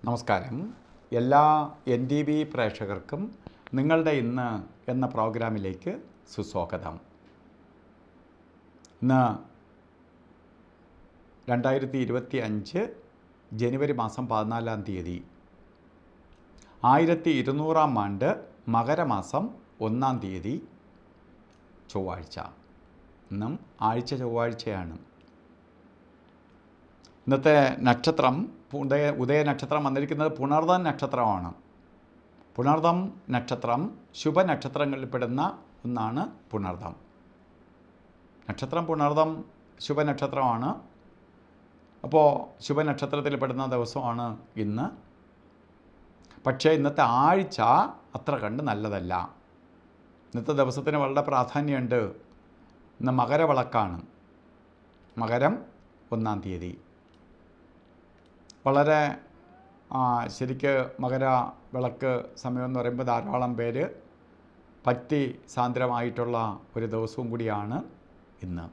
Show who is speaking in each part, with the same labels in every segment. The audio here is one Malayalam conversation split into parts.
Speaker 1: നമസ്കാരം. എല്ലാ NTV പ്രേക്ഷകർക്കും നിങ്ങളുടെ ഇന്ന് എന്ന പ്രോഗ്രാമിലേക്ക് സുസ്വാഗതം. ഇന്ന് 2025 ജനുവരി മാസം 14-ാം തീയതി 1200-ാം ആണ്ട് മകരമാസം 1-ാം തീയതി ചൊവ്വാഴ്ച. ഇന്നും ആഴ്ച ചൊവ്വാഴ്ചയാണ്. ഇന്നത്തെ നക്ഷത്രം ഉദയ നക്ഷത്രം വന്നിരിക്കുന്നത് പുണർദം നക്ഷത്രമാണ്. പുണർദം നക്ഷത്രം ശുഭനക്ഷത്രങ്ങളിൽപ്പെടുന്ന ഒന്നാണ്. നക്ഷത്രം പുണർദം ശുഭനക്ഷത്രമാണ്. അപ്പോൾ ശുഭനക്ഷത്രത്തിൽപ്പെടുന്ന ദിവസമാണ് ഇന്ന്. പക്ഷേ ഇന്നത്തെ ആഴ്ച അത്ര കണ്ട് നല്ലതല്ല. ഇന്നത്തെ ദിവസത്തിന് വളരെ പ്രാധാന്യമുണ്ട്. ഇന്ന് മകരവിളക്കാണ്. മകരം 1-ാം തീയതി. വളരെ ശരിക്ക് മകര വിളക്ക് സമയം എന്ന് പറയുമ്പോൾ ധാരാളം പേര് ഭക്തി സാന്ദ്രമായിട്ടുള്ള ഒരു ദിവസവും കൂടിയാണ് ഇന്ന്.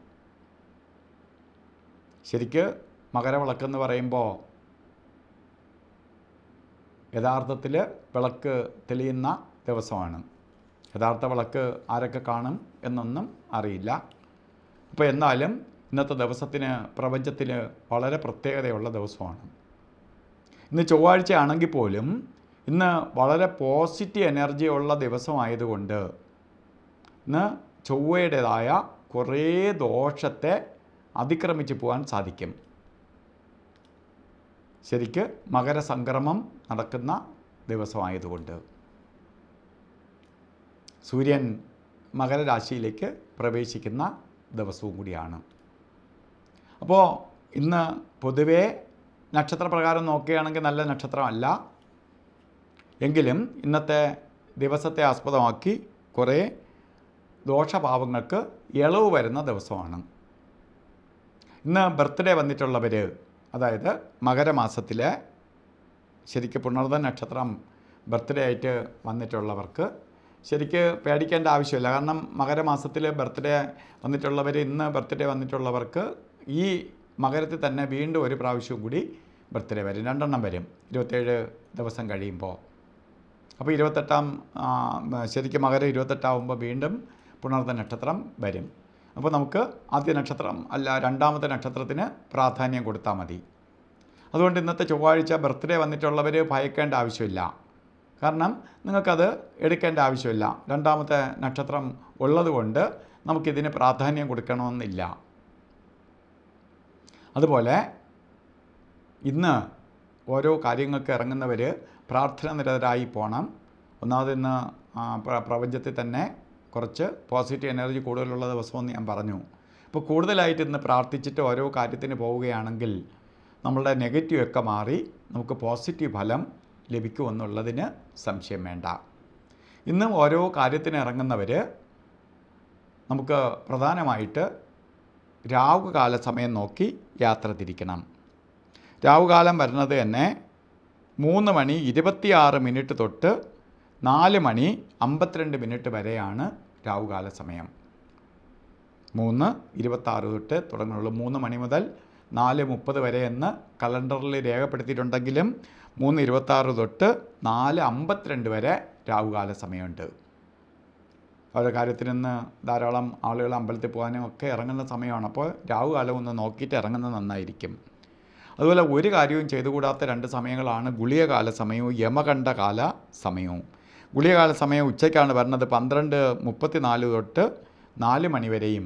Speaker 1: ശരിക്ക് മകരവിളക്കെന്ന് പറയുമ്പോൾ യഥാർത്ഥത്തിൽ വിളക്ക് തെളിയുന്ന ദിവസമാണ്. യഥാർത്ഥ വിളക്ക് ആരൊക്കെ കാണും എന്നൊന്നും അറിയില്ല. അപ്പോൾ എന്നാലും ഇന്നത്തെ ദിവസത്തിന് പ്രപഞ്ചത്തിന് വളരെ പ്രത്യേകതയുള്ള ദിവസമാണ്. ഇന്ന് ചൊവ്വാഴ്ച ആണെങ്കിൽ പോലും ഇന്ന് വളരെ പോസിറ്റീവ് എനർജി ഉള്ള ദിവസമായതുകൊണ്ട് ഇന്ന് ചൊവ്വയുടേതായ കുറേ ദോഷത്തെ അതിക്രമിച്ച് പോകാൻ സാധിക്കും. ശരിക്ക് മകരസംക്രമം നടക്കുന്ന ദിവസമായതുകൊണ്ട് സൂര്യൻ മകരരാശിയിലേക്ക് പ്രവേശിക്കുന്ന ദിവസവും കൂടിയാണ്. അപ്പോൾ ഇന്ന് പൊതുവേ നക്ഷത്രപ്രകാരം നോക്കുകയാണെങ്കിൽ നല്ല നക്ഷത്രമല്ല. എങ്കിലും ഇന്നത്തെ ദിവസത്തെ ആസ്പദമാക്കി കുറേ ദോഷഭാവങ്ങൾക്ക് ഇളവ് വരുന്ന ദിവസമാണ്. ഇന്ന് ബർത്ത്ഡേ വന്നിട്ടുള്ളവർ, അതായത് മകരമാസത്തിലെ ശരിക്ക് പുണർദം നക്ഷത്രം ബർത്ത്ഡേ ആയിട്ട് വന്നിട്ടുള്ളവർക്ക് ശരിക്ക് പേടിക്കേണ്ട ആവശ്യമില്ല. കാരണം മകരമാസത്തിൽ ബർത്ത്ഡേ വന്നിട്ടുള്ളവർ, ഇന്ന് ബർത്ത്ഡേ വന്നിട്ടുള്ളവർക്ക് ഈ മകരത്തിൽ തന്നെ വീണ്ടും ഒരു പ്രാവശ്യവും കൂടി ബർത്ത്ഡേ വരും. 2 എണ്ണം വരും 27 ദിവസം കഴിയുമ്പോൾ. അപ്പോൾ 28-ാം ശരിക്കും മകരം 28 വീണ്ടും പുണർദം നക്ഷത്രം വരും. അപ്പോൾ നമുക്ക് ആദ്യ നക്ഷത്രം അല്ല രണ്ടാമത്തെ നക്ഷത്രത്തിന് പ്രാധാന്യം കൊടുത്താൽ മതി. അതുകൊണ്ട് ഇന്നത്തെ ചൊവ്വാഴ്ച ബർത്ത്ഡേ വന്നിട്ടുള്ളവർ ഭയക്കേണ്ട ആവശ്യമില്ല. കാരണം നിങ്ങൾക്കത് എടുക്കേണ്ട ആവശ്യമില്ല. രണ്ടാമത്തെ നക്ഷത്രം ഉള്ളതുകൊണ്ട് നമുക്കിതിന് പ്രാധാന്യം കൊടുക്കണമെന്നില്ല. അതുപോലെ ഇന്ന് ഓരോ കാര്യങ്ങൾക്ക് ഇറങ്ങുന്നവർ പ്രാർത്ഥന നിരതരായി പോകണം. ഒന്നാമത് ഇന്ന് പ്രപഞ്ചത്തിൽ തന്നെ കുറച്ച് പോസിറ്റീവ് എനർജി കൂടുതലുള്ള ദിവസമെന്ന് ഞാൻ പറഞ്ഞു. ഇപ്പോൾ കൂടുതലായിട്ട് ഇന്ന് പ്രാർത്ഥിച്ചിട്ട് ഓരോ കാര്യത്തിന് പോവുകയാണെങ്കിൽ നമ്മളുടെ നെഗറ്റീവ് ഒക്കെ മാറി നമുക്ക് പോസിറ്റീവ് ഫലം ലഭിക്കുമെന്നുള്ളതിന് സംശയം വേണ്ട. ഇന്ന് ഓരോ കാര്യത്തിന് ഇറങ്ങുന്നവർ നമുക്ക് പ്രധാനമായിട്ട് രാവുകാല സമയം നോക്കി യാത്ര തിരിക്കണം. രാവുകാലം വരുന്നത് തന്നെ 3:26 തൊട്ട് 4:52 വരെയാണ് രാവുകാല സമയം. 3:26 തൊട്ട് തുടങ്ങുള്ളൂ. 3 മണി മുതൽ 4:30 വരെ എന്ന് കലണ്ടറിൽ രേഖപ്പെടുത്തിയിട്ടുണ്ടെങ്കിലും 3:26 തൊട്ട് 4:52 വരെ രാവുകാല സമയമുണ്ട്. ഓരോ കാര്യത്തിന് ഇന്ന് ധാരാളം ആളുകൾ അമ്പലത്തിൽ പോകാനും ഒക്കെ ഇറങ്ങുന്ന സമയമാണ്. അപ്പോൾ രാവുകാലം ഒന്ന് നോക്കിയിട്ട് ഇറങ്ങുന്നത് നന്നായിരിക്കും. അതുപോലെ ഒരു കാര്യവും ചെയ്തുകൂടാത്ത 2 സമയങ്ങളാണ് ഗുളികകാല സമയവും യമകണ്ഠകാല സമയവും. ഗുളികകാല സമയം ഉച്ചയ്ക്കാണ് വരുന്നത്. 12:34 തൊട്ട് 4 മണി വരെയും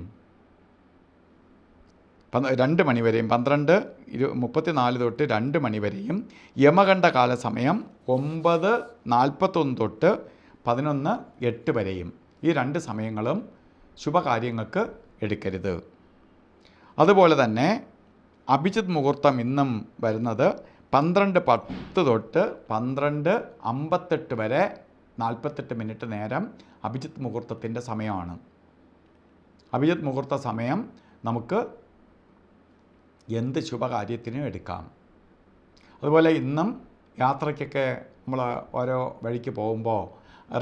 Speaker 1: 2 മണി വരെയും 12:34 തൊട്ട് 2 മണി വരെയും. യമകണ്ഠകാല സമയം 9:41 തൊട്ട് 11:08 വരെയും. ഈ 2 സമയങ്ങളും ശുഭകാര്യങ്ങൾക്ക് എടുക്കരുത്. അതുപോലെ തന്നെ അഭിജിത്ത് മുഹൂർത്തം ഇന്നും വരുന്നത് 12:10 തൊട്ട് 12:58 വരെ 48 മിനിറ്റ് നേരം അഭിജിത്ത് മുഹൂർത്തത്തിൻ്റെ സമയമാണ്. അഭിജിത്ത് മുഹൂർത്ത സമയം നമുക്ക് എന്ത് ശുഭകാര്യത്തിനും എടുക്കാം. അതുപോലെ ഇന്നും യാത്രയ്ക്കൊക്കെ നമ്മൾ ഓരോ വഴിക്ക് പോകുമ്പോൾ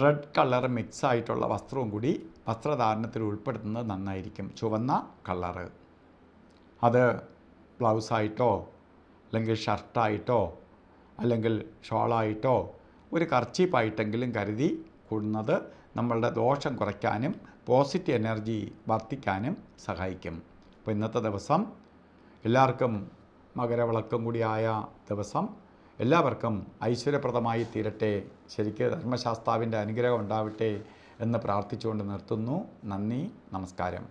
Speaker 1: റെഡ് കളർ മിക്സ് ആയിട്ടുള്ള വസ്ത്രവും കൂടി വസ്ത്രധാരണത്തിൽ ഉൾപ്പെടുത്തുന്നത് നന്നായിരിക്കും. ചുവന്ന കളറ്, അത് ബ്ലൗസായിട്ടോ അല്ലെങ്കിൽ ഷർട്ടായിട്ടോ അല്ലെങ്കിൽ ഷോളായിട്ടോ ഒരു കർച്ചീപ്പായിട്ടെങ്കിലും കരുതി കൂടുന്നത് നമ്മളുടെ ദോഷം കുറയ്ക്കാനും പോസിറ്റീവ് എനർജി വർദ്ധിക്കാനും സഹായിക്കും. അപ്പോൾ ഇന്നത്തെ ദിവസം എല്ലാവർക്കും മകരവിളക്കും കൂടിയായ ദിവസം എല്ലാവർക്കും ഐശ്വര്യപ്രദമായി തീരട്ടെ, ശരിക്ക് ധർമ്മശാസ്താവിൻ്റെ അനുഗ്രഹം ഉണ്ടാവട്ടെ എന്ന് പ്രാർത്ഥിച്ചുകൊണ്ട് നിർത്തുന്നു. നന്ദി, നമസ്കാരം.